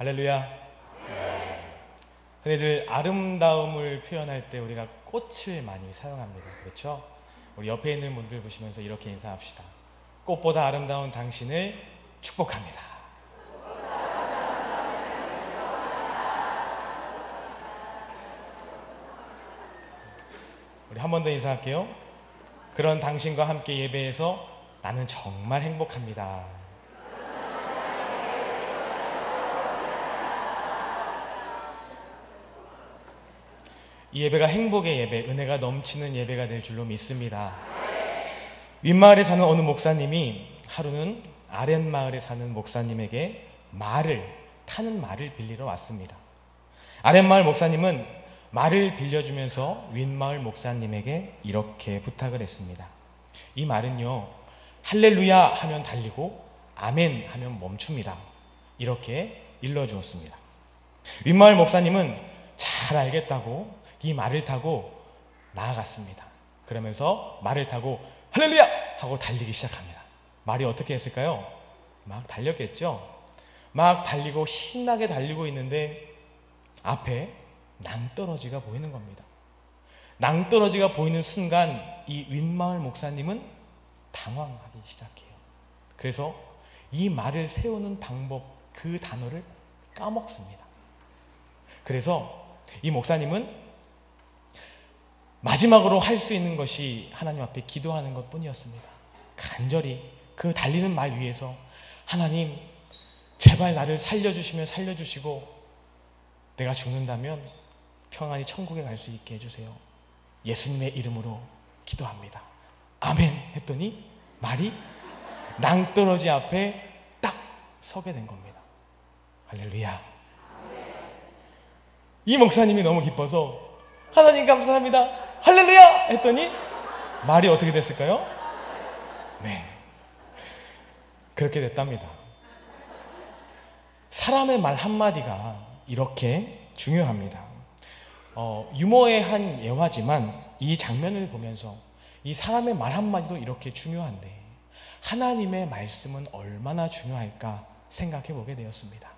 할렐루야. 흔히들 아름다움을 표현할 때 우리가 꽃을 많이 사용합니다. 그렇죠? 우리 옆에 있는 분들 보시면서 이렇게 인사합시다. 꽃보다 아름다운 당신을 축복합니다. 우리 한 번 더 인사할게요. 그런 당신과 함께 예배해서 나는 정말 행복합니다. 이 예배가 행복의 예배, 은혜가 넘치는 예배가 될 줄로 믿습니다. 윗마을에 사는 어느 목사님이 하루는 아랫마을에 사는 목사님에게 타는 말을 빌리러 왔습니다. 아랫마을 목사님은 말을 빌려주면서 윗마을 목사님에게 이렇게 부탁을 했습니다. 이 말은요, 할렐루야 하면 달리고 아멘 하면 멈춥니다. 이렇게 일러주었습니다. 윗마을 목사님은 잘 알겠다고 이 말을 타고 나아갔습니다. 그러면서 말을 타고 할렐루야 하고 달리기 시작합니다. 말이 어떻게 했을까요? 막 달렸겠죠? 막 달리고 신나게 달리고 있는데 앞에 낭떠러지가 보이는 겁니다. 낭떠러지가 보이는 순간 이 윗마을 목사님은 당황하기 시작해요. 그래서 이 말을 세우는 방법, 그 단어를 까먹습니다. 그래서 이 목사님은 마지막으로 할 수 있는 것이 하나님 앞에 기도하는 것 뿐이었습니다. 간절히 그 달리는 말 위에서 하나님 제발 나를 살려주시면 살려주시고 내가 죽는다면 평안히 천국에 갈 수 있게 해주세요. 예수님의 이름으로 기도합니다. 아멘 했더니 말이 낭떠러지 앞에 딱 서게 된 겁니다. 할렐루야. 이 목사님이 너무 기뻐서 하나님 감사합니다. 할렐루야 했더니 말이 어떻게 됐을까요? 네, 그렇게 됐답니다. 사람의 말 한마디가 이렇게 중요합니다. 유머의 한 예화지만 이 장면을 보면서 이 사람의 말 한마디도 이렇게 중요한데 하나님의 말씀은 얼마나 중요할까 생각해 보게 되었습니다.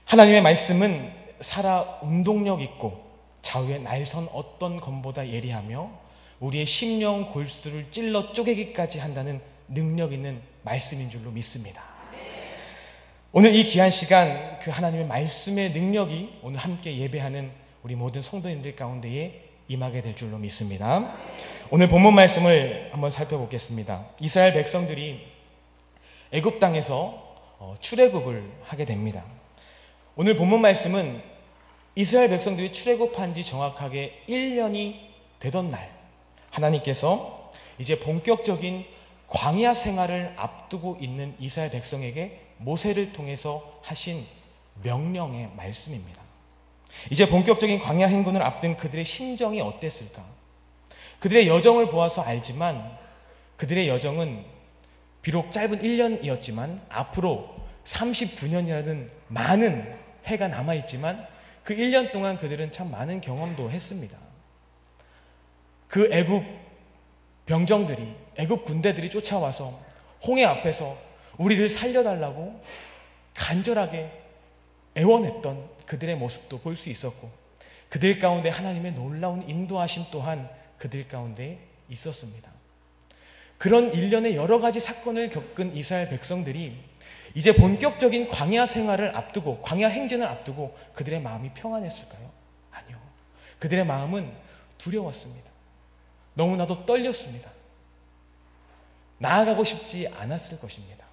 하나님의 말씀은 살아 운동력 있고 좌우에 날선 어떤 검보다 예리하며 우리의 심령 골수를 찔러 쪼개기까지 한다는 능력 있는 말씀인 줄로 믿습니다. 오늘 이 귀한 시간 그 하나님의 말씀의 능력이 오늘 함께 예배하는 우리 모든 성도님들 가운데에 임하게 될 줄로 믿습니다. 오늘 본문 말씀을 한번 살펴보겠습니다. 이스라엘 백성들이 애굽 땅에서 출애굽을 하게 됩니다. 오늘 본문 말씀은 이스라엘 백성들이 출애굽한 지 정확하게 1년이 되던 날 하나님께서 이제 본격적인 광야 생활을 앞두고 있는 이스라엘 백성에게 모세를 통해서 하신 명령의 말씀입니다. 이제 본격적인 광야 행군을 앞둔 그들의 심정이 어땠을까? 그들의 여정을 보아서 알지만 그들의 여정은 비록 짧은 1년이었지만 앞으로 39년이라는 많은 해가 남아있지만 그 1년 동안 그들은 참 많은 경험도 했습니다. 그 애굽 병정들이, 애굽 군대들이 쫓아와서 홍해 앞에서 우리를 살려달라고 간절하게 애원했던 그들의 모습도 볼 수 있었고 그들 가운데 하나님의 놀라운 인도하심 또한 그들 가운데 있었습니다. 그런 일련의 여러 가지 사건을 겪은 이스라엘 백성들이 이제 본격적인 광야 생활을 앞두고 광야 행진을 앞두고 그들의 마음이 평안했을까요? 아니요. 그들의 마음은 두려웠습니다. 너무나도 떨렸습니다. 나아가고 싶지 않았을 것입니다.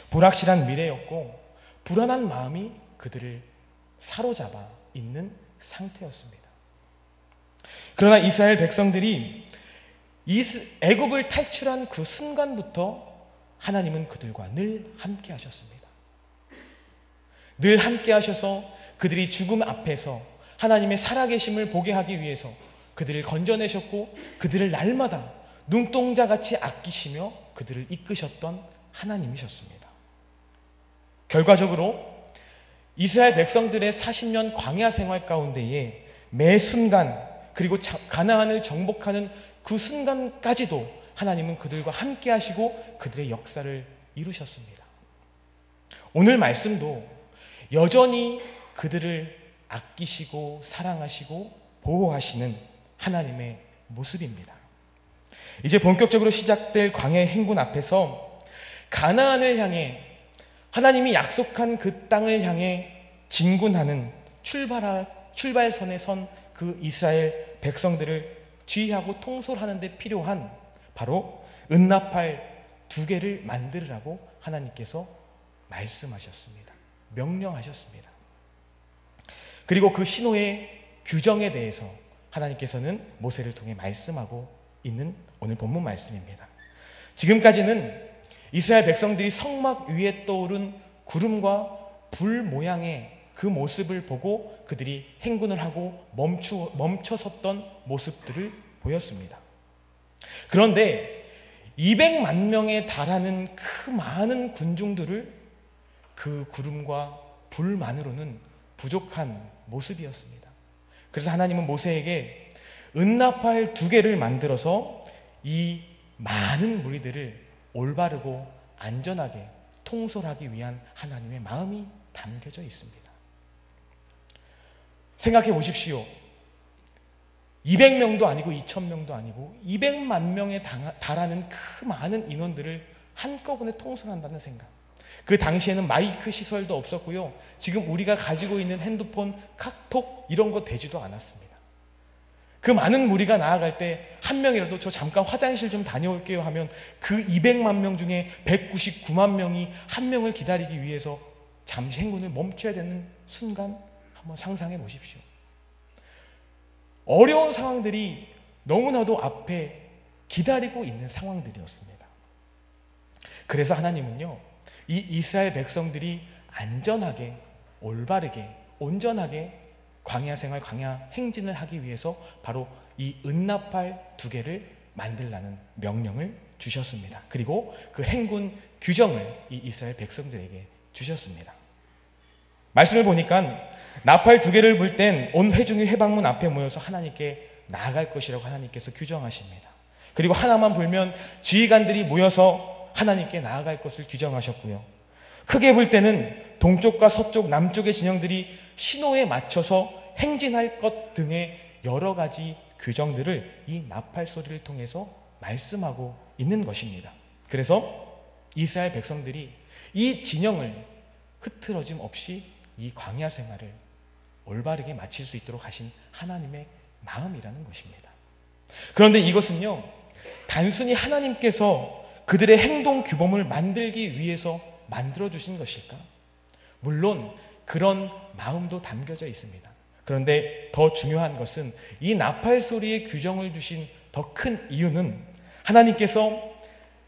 불확실한 미래였고 불안한 마음이 그들을 사로잡아 있는 상태였습니다. 그러나 이스라엘 백성들이 애굽을 탈출한 그 순간부터 하나님은 그들과 늘 함께 하셨습니다. 늘 함께 하셔서 그들이 죽음 앞에서 하나님의 살아계심을 보게 하기 위해서 그들을 건져내셨고 그들을 날마다 눈동자같이 아끼시며 그들을 이끄셨던 하나님이셨습니다. 결과적으로 이스라엘 백성들의 40년 광야 생활 가운데에 매 순간 그리고 가나안을 정복하는 그 순간까지도 하나님은 그들과 함께 하시고 그들의 역사를 이루셨습니다. 오늘 말씀도 여전히 그들을 아끼시고 사랑하시고 보호하시는 하나님의 모습입니다. 이제 본격적으로 시작될 광야의 행군 앞에서 가나안을 향해 하나님이 약속한 그 땅을 향해 진군하는 출발선에 선 그 이스라엘 백성들을 지휘하고 통솔하는 데 필요한 바로 은나팔 2개를 만들으라고 하나님께서 말씀하셨습니다. 명령하셨습니다. 그리고 그 신호의 규정에 대해서 하나님께서는 모세를 통해 말씀하고 있는 오늘 본문 말씀입니다. 지금까지는 이스라엘 백성들이 성막 위에 떠오른 구름과 불 모양의 그 모습을 보고 그들이 행군을 하고 멈춰섰던 모습들을 보였습니다. 그런데 200만 명에 달하는 그 많은 군중들을 그 구름과 불만으로는 부족한 모습이었습니다. 그래서 하나님은 모세에게 은나팔 2개를 만들어서 이 많은 무리들을 올바르고 안전하게 통솔하기 위한 하나님의 마음이 담겨져 있습니다. 생각해 보십시오. 200명도 아니고 2000명도 아니고 200만 명에 달하는 그 많은 인원들을 한꺼번에 통솔한다는 생각. 그 당시에는 마이크 시설도 없었고요. 지금 우리가 가지고 있는 핸드폰, 카톡 이런 거 되지도 않았습니다. 그 많은 무리가 나아갈 때 한 명이라도 저 잠깐 화장실 좀 다녀올게요 하면 그 200만 명 중에 199만 명이 한 명을 기다리기 위해서 잠시 행군을 멈춰야 되는 순간 한번 상상해 보십시오. 어려운 상황들이 너무나도 앞에 기다리고 있는 상황들이었습니다. 그래서 하나님은요, 이 이스라엘 백성들이 안전하게, 올바르게, 온전하게 광야 생활, 광야 행진을 하기 위해서 바로 이 은나팔 2개를 만들라는 명령을 주셨습니다. 그리고 그 행군 규정을 이 이스라엘 백성들에게 주셨습니다. 말씀을 보니까 나팔 2개를 불 땐 온 회중이 회방문 앞에 모여서 하나님께 나아갈 것이라고 하나님께서 규정하십니다. 그리고 하나만 불면 지휘관들이 모여서 하나님께 나아갈 것을 규정하셨고요. 크게 불 때는 동쪽과 서쪽, 남쪽의 진영들이 신호에 맞춰서 행진할 것 등의 여러 가지 규정들을 이 나팔 소리를 통해서 말씀하고 있는 것입니다. 그래서 이스라엘 백성들이 이 진영을 흐트러짐 없이 이 광야 생활을 올바르게 마칠 수 있도록 하신 하나님의 마음이라는 것입니다. 그런데 이것은요, 단순히 하나님께서 그들의 행동 규범을 만들기 위해서 만들어주신 것일까? 물론 그런 마음도 담겨져 있습니다. 그런데 더 중요한 것은 이 나팔 소리의 규정을 주신 더 큰 이유는 하나님께서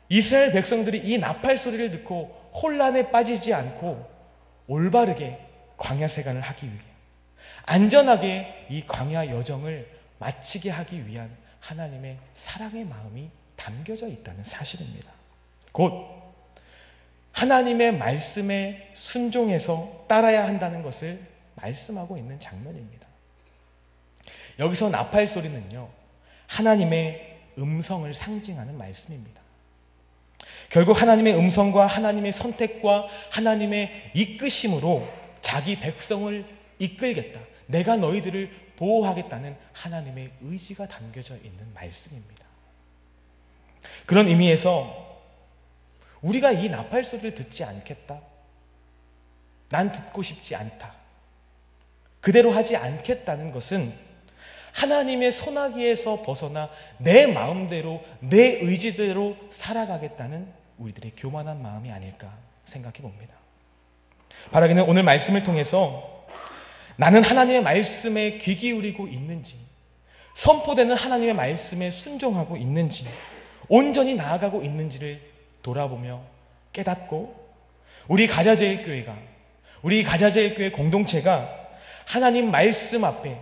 이스라엘 백성들이 이 나팔 소리를 듣고 혼란에 빠지지 않고 올바르게 광야 생활을 하기 위해 안전하게 이 광야 여정을 마치게 하기 위한 하나님의 사랑의 마음이 담겨져 있다는 사실입니다. 곧 하나님의 말씀에 순종해서 따라야 한다는 것을 말씀하고 있는 장면입니다. 여기서 나팔 소리는요, 하나님의 음성을 상징하는 말씀입니다. 결국 하나님의 음성과 하나님의 선택과 하나님의 이끄심으로 자기 백성을 이끌겠다. 내가 너희들을 보호하겠다는 하나님의 의지가 담겨져 있는 말씀입니다. 그런 의미에서 우리가 이 나팔 소리를 듣지 않겠다. 난 듣고 싶지 않다. 그대로 하지 않겠다는 것은 하나님의 소나기에서 벗어나 내 마음대로, 내 의지대로 살아가겠다는 우리들의 교만한 마음이 아닐까 생각해 봅니다. 바라기는 오늘 말씀을 통해서 나는 하나님의 말씀에 귀 기울이고 있는지, 선포되는 하나님의 말씀에 순종하고 있는지, 온전히 나아가고 있는지를 돌아보며 깨닫고 우리 가자제일교회가, 우리 가자제일교회 공동체가 하나님 말씀 앞에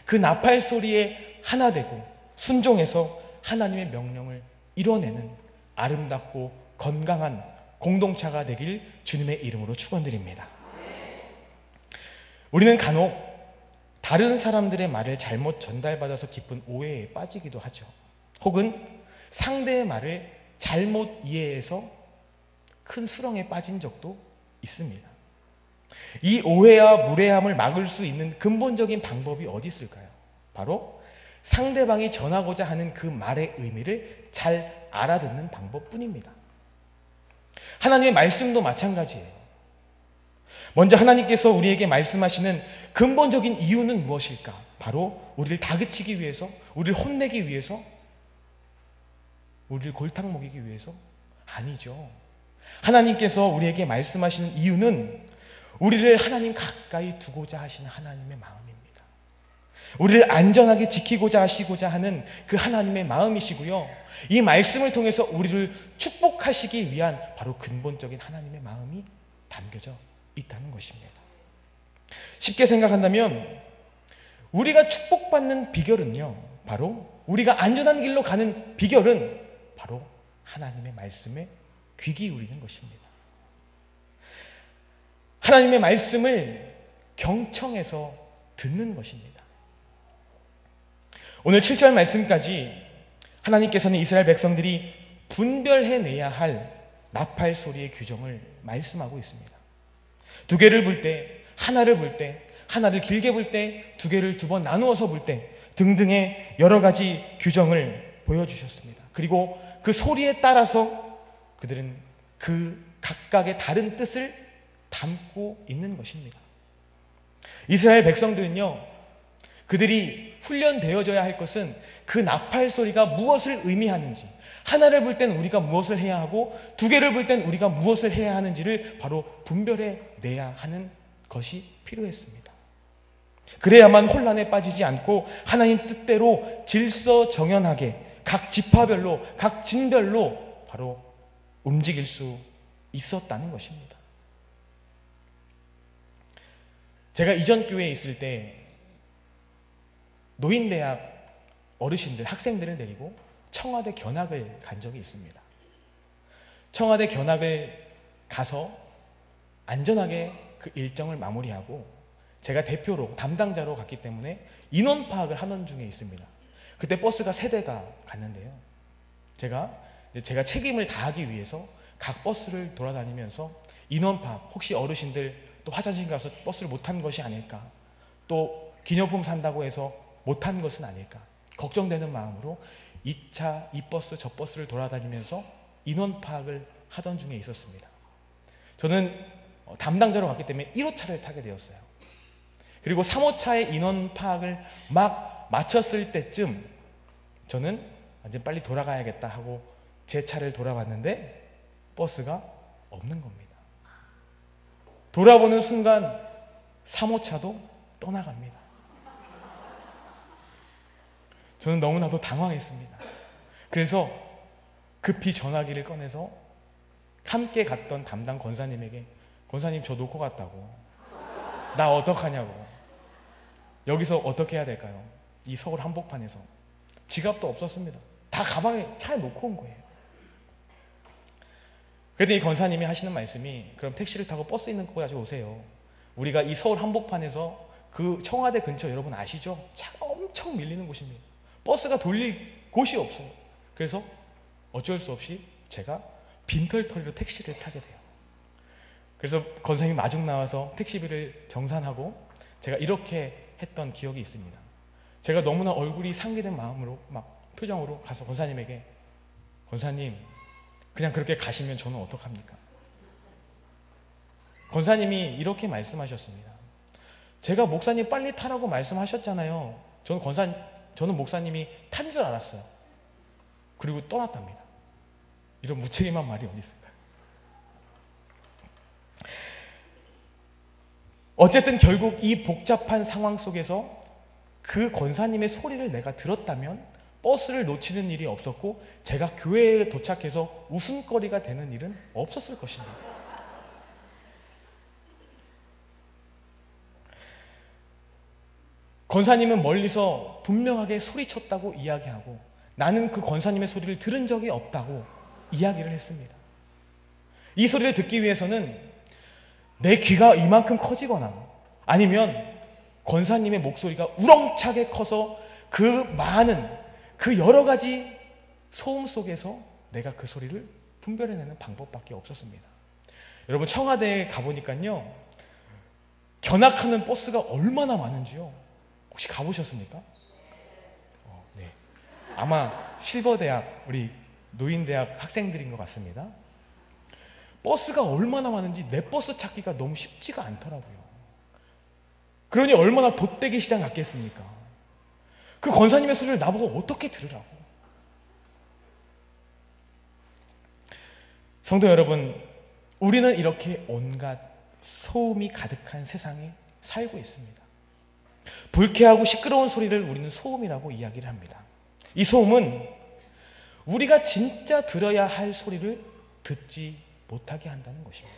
그 나팔 소리에 하나 되고 순종해서 하나님의 명령을 이뤄내는 아름답고 건강한 공동체가 되길 주님의 이름으로 축원드립니다. 우리는 간혹 다른 사람들의 말을 잘못 전달받아서 깊은 오해에 빠지기도 하죠. 혹은 상대의 말을 잘못 이해해서 큰 수렁에 빠진 적도 있습니다. 이 오해와 무례함을 막을 수 있는 근본적인 방법이 어디 있을까요? 바로 상대방이 전하고자 하는 그 말의 의미를 잘 알아듣는 방법뿐입니다. 하나님의 말씀도 마찬가지예요. 먼저 하나님께서 우리에게 말씀하시는 근본적인 이유는 무엇일까? 바로 우리를 다그치기 위해서, 우리를 혼내기 위해서, 우리를 골탕 먹이기 위해서? 아니죠. 하나님께서 우리에게 말씀하시는 이유는 우리를 하나님 가까이 두고자 하시는 하나님의 마음입니다. 우리를 안전하게 지키고자 하시고자 하는 그 하나님의 마음이시고요. 이 말씀을 통해서 우리를 축복하시기 위한 바로 근본적인 하나님의 마음이 담겨져 있다는 것입니다. 쉽게 생각한다면 우리가 축복받는 비결은요, 바로 우리가 안전한 길로 가는 비결은 바로 하나님의 말씀에 귀 기울이는 것입니다. 하나님의 말씀을 경청해서 듣는 것입니다. 오늘 7절 말씀까지 하나님께서는 이스라엘 백성들이 분별해내야 할 나팔 소리의 규정을 말씀하고 있습니다. 두 개를 불 때, 하나를 불 때, 하나를 길게 불 때, 두 개를 두 번 나누어서 불 때 등등의 여러 가지 규정을 보여주셨습니다. 그리고 그 소리에 따라서 그들은 그 각각의 다른 뜻을 담고 있는 것입니다. 이스라엘 백성들은요, 그들이 훈련되어져야 할 것은 그 나팔 소리가 무엇을 의미하는지, 하나를 불 때는 우리가 무엇을 해야 하고 두 개를 불 때는 우리가 무엇을 해야 하는지를 바로 분별해 내야 하는 것이 필요했습니다. 그래야만 혼란에 빠지지 않고 하나님 뜻대로 질서정연하게 각 지파별로, 각 진별로 바로 움직일 수 있었다는 것입니다. 제가 이전 교회에 있을 때 노인대학 어르신들, 학생들을 데리고 청와대 견학을 간 적이 있습니다. 청와대 견학을 가서 안전하게 그 일정을 마무리하고 제가 대표로, 담당자로 갔기 때문에 인원 파악을 하는 중에 있습니다. 그때 버스가 3대가 갔는데요. 제가 책임을 다하기 위해서 각 버스를 돌아다니면서 인원 파악, 혹시 어르신들 또 화장실 가서 버스를 못 탄 것이 아닐까, 또 기념품 산다고 해서 못 탄 것은 아닐까 걱정되는 마음으로 2차, 이 버스, 저 버스를 돌아다니면서 인원 파악을 하던 중에 있었습니다. 저는 담당자로 갔기 때문에 1호차를 타게 되었어요. 그리고 3호차의 인원 파악을 막 마쳤을 때쯤 저는 이제 빨리 돌아가야겠다 하고 제 차를 돌아봤는데 버스가 없는 겁니다. 돌아보는 순간 3호차도 떠나갑니다. 저는 너무나도 당황했습니다. 그래서 급히 전화기를 꺼내서 함께 갔던 담당 권사님에게, 권사님 저 놓고 갔다고, 나 어떡하냐고, 여기서 어떻게 해야 될까요? 이 서울 한복판에서. 지갑도 없었습니다. 다 가방에, 차에 놓고 온 거예요. 그랬더니 권사님이 하시는 말씀이, 그럼 택시를 타고 버스 있는 곳까지 오세요. 우리가 이 서울 한복판에서 그 청와대 근처 여러분 아시죠? 차가 엄청 밀리는 곳입니다. 버스가 돌릴 곳이 없어요. 그래서 어쩔 수 없이 제가 빈털터리로 택시를 타게 돼요. 그래서 권사님이 마중 나와서 택시비를 정산하고 제가 이렇게 했던 기억이 있습니다. 제가 너무나 얼굴이 상기된 마음으로, 막 표정으로 가서 권사님에게, 권사님 그냥 그렇게 가시면 저는 어떡합니까? 권사님이 이렇게 말씀하셨습니다. 제가 목사님 빨리 타라고 말씀하셨잖아요. 저는 목사님이 탄 줄 알았어요. 그리고 떠났답니다. 이런 무책임한 말이 어디 있을까요? 어쨌든 결국 이 복잡한 상황 속에서 그 권사님의 소리를 내가 들었다면 버스를 놓치는 일이 없었고 제가 교회에 도착해서 웃음거리가 되는 일은 없었을 것입니다. 권사님은 멀리서 분명하게 소리쳤다고 이야기하고 나는 그 권사님의 소리를 들은 적이 없다고 이야기를 했습니다. 이 소리를 듣기 위해서는 내 귀가 이만큼 커지거나 아니면 권사님의 목소리가 우렁차게 커서 그 많은, 그 여러 가지 소음 속에서 내가 그 소리를 분별해내는 방법밖에 없었습니다. 여러분 청와대에 가보니까요, 견학하는 버스가 얼마나 많은지요. 혹시 가보셨습니까? 네. 아마 실버대학, 우리 노인대학 학생들인 것 같습니다. 버스가 얼마나 많은지 내 버스 찾기가 너무 쉽지가 않더라고요. 그러니 얼마나 돛대기 시장 같겠습니까? 그 권사님의 소리를 나보고 어떻게 들으라고. 성도 여러분, 우리는 이렇게 온갖 소음이 가득한 세상에 살고 있습니다. 불쾌하고 시끄러운 소리를 우리는 소음이라고 이야기를 합니다. 이 소음은 우리가 진짜 들어야 할 소리를 듣지 못하게 한다는 것입니다.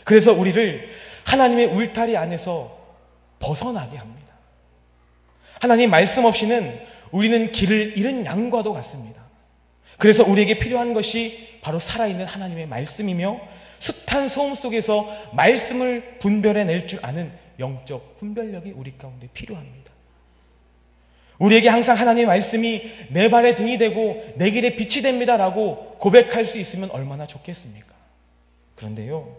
그래서 우리를 하나님의 울타리 안에서 벗어나게 합니다. 하나님 말씀 없이는 우리는 길을 잃은 양과도 같습니다. 그래서 우리에게 필요한 것이 바로 살아있는 하나님의 말씀이며 숱한 소음 속에서 말씀을 분별해낼 줄 아는 영적 분별력이 우리 가운데 필요합니다. 우리에게 항상 하나님의 말씀이 내 발의 등이 되고 내 길의 빛이 됩니다라고 고백할 수 있으면 얼마나 좋겠습니까? 그런데요,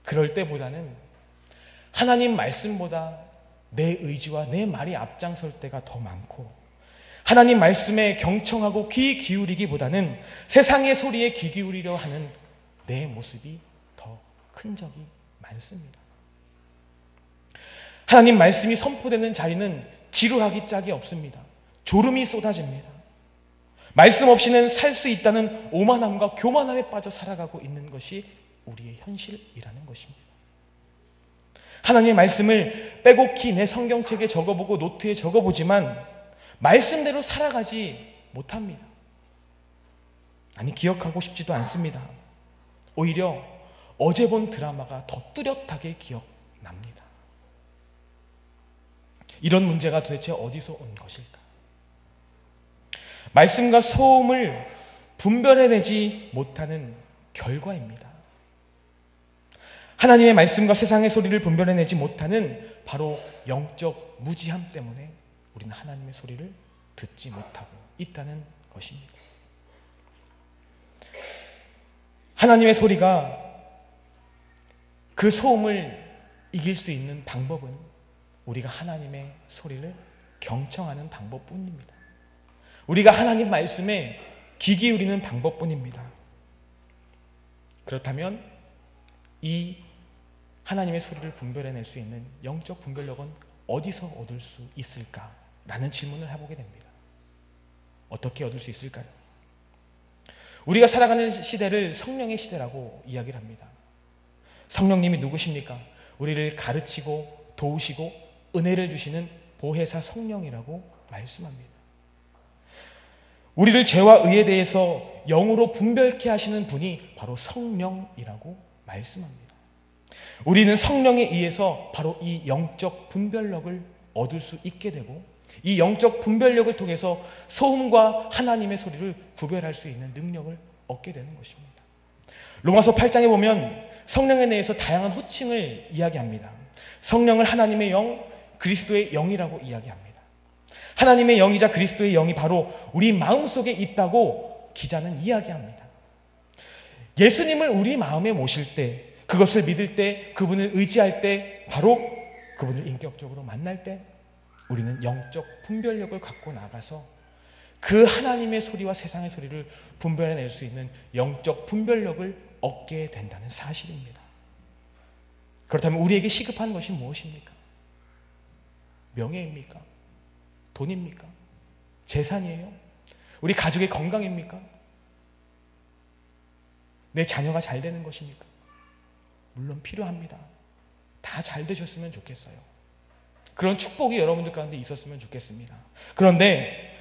그럴 때보다는 하나님 말씀보다 내 의지와 내 말이 앞장설 때가 더 많고, 하나님 말씀에 경청하고 귀 기울이기보다는 세상의 소리에 귀 기울이려 하는 내 모습이 더 큰 적이 많습니다. 하나님 말씀이 선포되는 자리는 지루하기 짝이 없습니다. 졸음이 쏟아집니다. 말씀 없이는 살 수 있다는 오만함과 교만함에 빠져 살아가고 있는 것이 우리의 현실이라는 것입니다. 하나님의 말씀을 빼곡히 내 성경책에 적어보고 노트에 적어보지만 말씀대로 살아가지 못합니다. 아니, 기억하고 싶지도 않습니다. 오히려 어제 본 드라마가 더 뚜렷하게 기억납니다. 이런 문제가 도대체 어디서 온 것일까? 말씀과 소음을 분별해내지 못하는 결과입니다. 하나님의 말씀과 세상의 소리를 분별해내지 못하는 바로 영적 무지함 때문에 우리는 하나님의 소리를 듣지 못하고 있다는 것입니다. 하나님의 소리가 그 소음을 이길 수 있는 방법은 우리가 하나님의 소리를 경청하는 방법뿐입니다. 우리가 하나님 말씀에 귀 기울이는 방법뿐입니다. 그렇다면 이 하나님의 소리를 분별해낼 수 있는 영적 분별력은 어디서 얻을 수 있을까라는 질문을 해보게 됩니다. 어떻게 얻을 수 있을까요? 우리가 살아가는 시대를 성령의 시대라고 이야기를 합니다. 성령님이 누구십니까? 우리를 가르치고 도우시고 은혜를 주시는 보혜사 성령이라고 말씀합니다. 우리를 죄와 의에 대해서 영으로 분별케 하시는 분이 바로 성령이라고 말씀합니다. 우리는 성령에 의해서 바로 이 영적 분별력을 얻을 수 있게 되고, 이 영적 분별력을 통해서 소음과 하나님의 소리를 구별할 수 있는 능력을 얻게 되는 것입니다. 로마서 8장에 보면 성령에 대해서 다양한 호칭을 이야기합니다. 성령을 하나님의 영, 그리스도의 영이라고 이야기합니다. 하나님의 영이자 그리스도의 영이 바로 우리 마음속에 있다고 기자는 이야기합니다. 예수님을 우리 마음에 모실 때, 그것을 믿을 때, 그분을 의지할 때, 바로 그분을 인격적으로 만날 때 우리는 영적 분별력을 갖고 나가서 그 하나님의 소리와 세상의 소리를 분별해낼 수 있는 영적 분별력을 얻게 된다는 사실입니다. 그렇다면 우리에게 시급한 것이 무엇입니까? 명예입니까? 돈입니까? 재산이에요? 우리 가족의 건강입니까? 내 자녀가 잘 되는 것입니까? 물론 필요합니다. 다 잘 되셨으면 좋겠어요. 그런 축복이 여러분들 가운데 있었으면 좋겠습니다. 그런데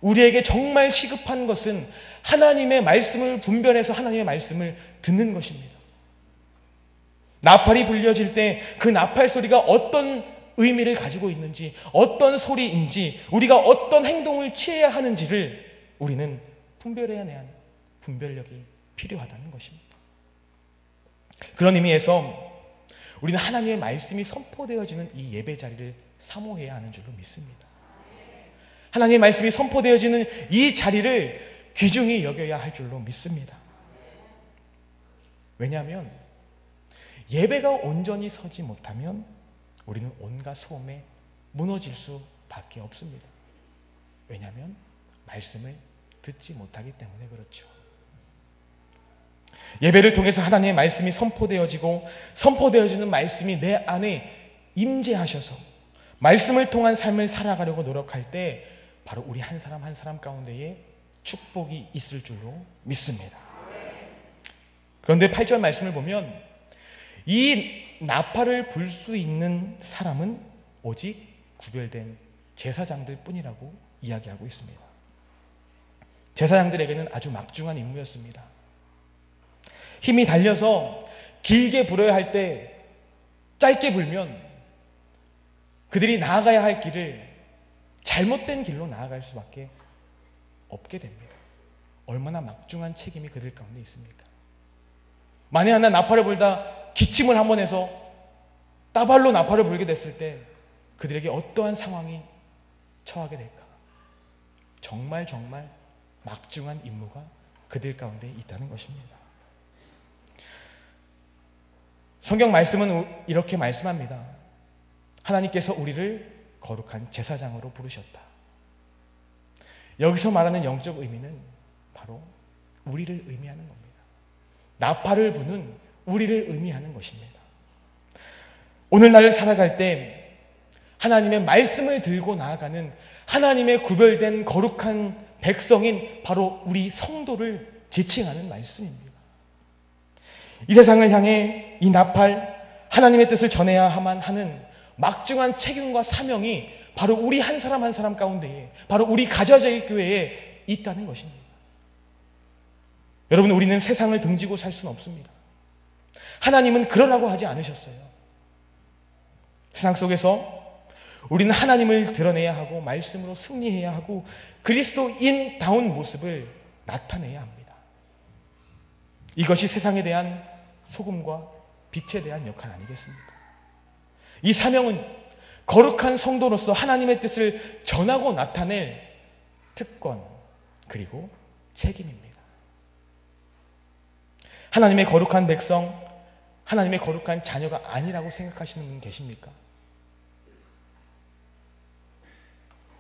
우리에게 정말 시급한 것은 하나님의 말씀을 분별해서 하나님의 말씀을 듣는 것입니다. 나팔이 불려질 때 그 나팔 소리가 어떤 의미를 가지고 있는지, 어떤 소리인지, 우리가 어떤 행동을 취해야 하는지를 우리는 분별해야 하는 분별력이 필요하다는 것입니다. 그런 의미에서 우리는 하나님의 말씀이 선포되어지는 이 예배 자리를 사모해야 하는 줄로 믿습니다. 하나님의 말씀이 선포되어지는 이 자리를 귀중히 여겨야 할 줄로 믿습니다. 왜냐하면 예배가 온전히 서지 못하면 우리는 온갖 소음에 무너질 수밖에 없습니다. 왜냐하면 말씀을 듣지 못하기 때문에 그렇죠. 예배를 통해서 하나님의 말씀이 선포되어지고 선포되어지는 말씀이 내 안에 임재하셔서 말씀을 통한 삶을 살아가려고 노력할 때 바로 우리 한 사람 한 사람 가운데에 축복이 있을 줄로 믿습니다. 그런데 8절 말씀을 보면 이 나팔을 불 수 있는 사람은 오직 구별된 제사장들 뿐이라고 이야기하고 있습니다. 제사장들에게는 아주 막중한 임무였습니다. 힘이 달려서 길게 불어야 할 때 짧게 불면 그들이 나아가야 할 길을 잘못된 길로 나아갈 수밖에 없게 됩니다. 얼마나 막중한 책임이 그들 가운데 있습니까? 만에 하나 나팔을 불다 기침을 한번 해서 따발로 나팔을 불게 됐을 때 그들에게 어떠한 상황이 처하게 될까? 정말 막중한 임무가 그들 가운데 있다는 것입니다. 성경 말씀은 이렇게 말씀합니다. 하나님께서 우리를 거룩한 제사장으로 부르셨다. 여기서 말하는 영적 의미는 바로 우리를 의미하는 겁니다. 나팔을 부는 우리를 의미하는 것입니다. 오늘날을 살아갈 때 하나님의 말씀을 들고 나아가는 하나님의 구별된 거룩한 백성인 바로 우리 성도를 지칭하는 말씀입니다. 이 세상을 향해 이 나팔, 하나님의 뜻을 전해야만 하는 막중한 책임과 사명이 바로 우리 한 사람 한 사람 가운데에, 바로 우리 가자제일교회에 있다는 것입니다. 여러분, 우리는 세상을 등지고 살 수는 없습니다. 하나님은 그러라고 하지 않으셨어요. 세상 속에서 우리는 하나님을 드러내야 하고 말씀으로 승리해야 하고 그리스도인다운 모습을 나타내야 합니다. 이것이 세상에 대한 소금과 빛에 대한 역할 아니겠습니까? 이 사명은 거룩한 성도로서 하나님의 뜻을 전하고 나타낼 특권 그리고 책임입니다. 하나님의 거룩한 백성, 하나님의 거룩한 자녀가 아니라고 생각하시는 분 계십니까?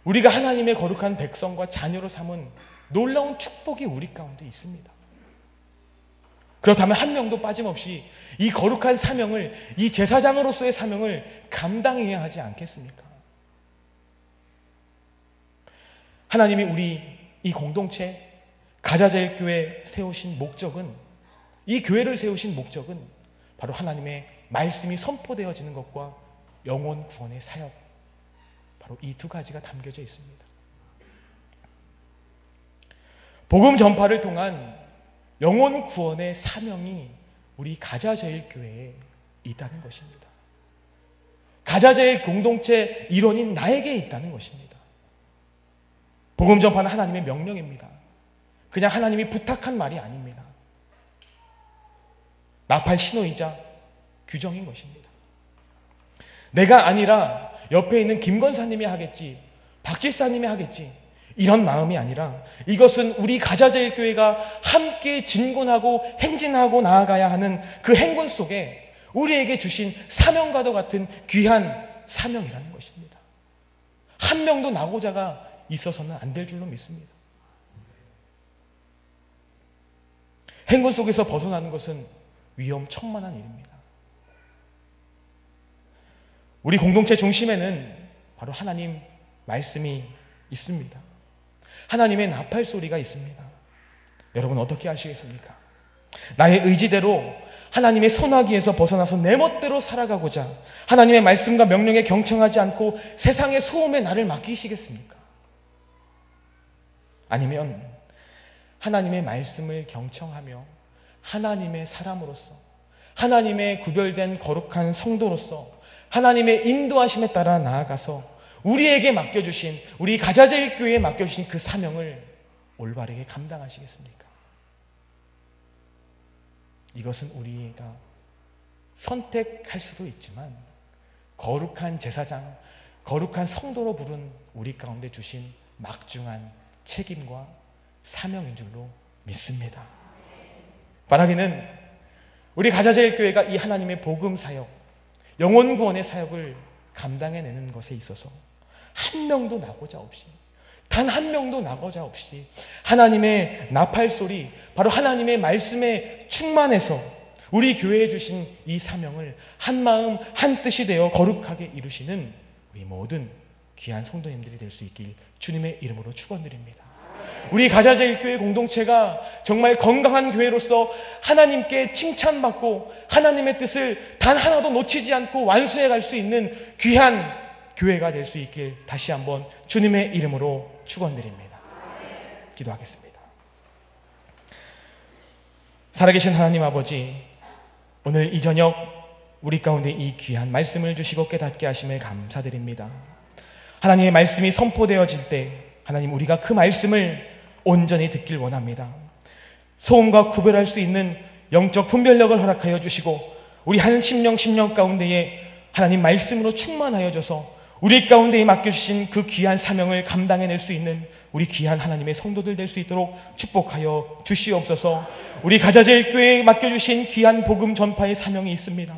우리가 하나님의 거룩한 백성과 자녀로 삼은 놀라운 축복이 우리 가운데 있습니다. 그렇다면 한 명도 빠짐없이 이 거룩한 사명을, 이 제사장으로서의 사명을 감당해야 하지 않겠습니까? 하나님이 우리 이 공동체 가자제일교회 세우신 목적은, 이 교회를 세우신 목적은 바로 하나님의 말씀이 선포되어지는 것과 영혼 구원의 사역, 바로 이 두 가지가 담겨져 있습니다. 복음 전파를 통한 영혼 구원의 사명이 우리 가자제일교회에 있다는 것입니다. 가자제일 공동체 일원인 나에게 있다는 것입니다. 복음 전파는 하나님의 명령입니다. 그냥 하나님이 부탁한 말이 아닙니다. 나팔 신호이자 규정인 것입니다. 내가 아니라 옆에 있는 김 권사님이 하겠지, 박 집사님이 하겠지, 이런 마음이 아니라 이것은 우리 가자제일교회가 함께 진군하고 행진하고 나아가야 하는 그 행군 속에 우리에게 주신 사명과도 같은 귀한 사명이라는 것입니다. 한 명도 낙오자가 있어서는 안 될 줄로 믿습니다. 행군 속에서 벗어나는 것은 위험천만한 일입니다. 우리 공동체 중심에는 바로 하나님 말씀이 있습니다. 하나님의 나팔 소리가 있습니다. 여러분 어떻게 하시겠습니까? 나의 의지대로 하나님의 손아귀에서 벗어나서 내 멋대로 살아가고자 하나님의 말씀과 명령에 경청하지 않고 세상의 소음에 나를 맡기시겠습니까? 아니면 하나님의 말씀을 경청하며 하나님의 사람으로서, 하나님의 구별된 거룩한 성도로서 하나님의 인도하심에 따라 나아가서 우리에게 맡겨주신, 우리 가자제일교회에 맡겨주신 그 사명을 올바르게 감당하시겠습니까? 이것은 우리가 선택할 수도 있지만 거룩한 제사장, 거룩한 성도로 부른 우리 가운데 주신 막중한 책임과 사명인 줄로 믿습니다. 바라기는 우리 가자제일교회가 이 하나님의 복음 사역, 영혼 구원의 사역을 감당해내는 것에 있어서 한 명도 나고자 없이, 단 한 명도 나고자 없이 하나님의 나팔소리, 바로 하나님의 말씀에 충만해서 우리 교회에 주신 이 사명을 한마음 한뜻이 되어 거룩하게 이루시는 우리 모든 귀한 성도님들이 될 수 있길 주님의 이름으로 축원드립니다. 우리 가자제일교회 공동체가 정말 건강한 교회로서 하나님께 칭찬받고 하나님의 뜻을 단 하나도 놓치지 않고 완수해 갈 수 있는 귀한 교회가 될 수 있길 다시 한번 주님의 이름으로 축원드립니다. 기도하겠습니다. 살아계신 하나님 아버지, 오늘 이 저녁 우리 가운데 이 귀한 말씀을 주시고 깨닫게 하심을 감사드립니다. 하나님의 말씀이 선포되어질 때 하나님, 우리가 그 말씀을 온전히 듣길 원합니다. 소음과 구별할 수 있는 영적 분별력을 허락하여 주시고 우리 한 심령 가운데에 하나님 말씀으로 충만하여져서 우리 가운데에 맡겨주신 그 귀한 사명을 감당해낼 수 있는 우리 귀한 하나님의 성도들 될 수 있도록 축복하여 주시옵소서. 우리 가자제일교회에 맡겨주신 귀한 복음 전파의 사명이 있습니다.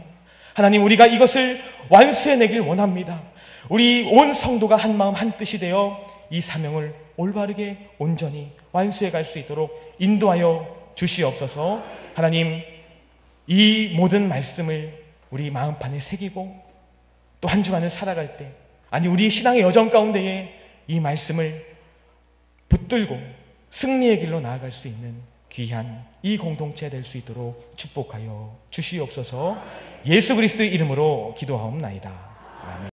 하나님, 우리가 이것을 완수해내길 원합니다. 우리 온 성도가 한마음 한뜻이 되어 이 사명을 올바르게 온전히 완수해 갈 수 있도록 인도하여 주시옵소서. 하나님, 이 모든 말씀을 우리 마음판에 새기고 또 한 주간을 살아갈 때, 아니 우리 신앙의 여정 가운데에 이 말씀을 붙들고 승리의 길로 나아갈 수 있는 귀한 이 공동체 될 수 있도록 축복하여 주시옵소서. 예수 그리스도의 이름으로 기도하옵나이다. 아멘.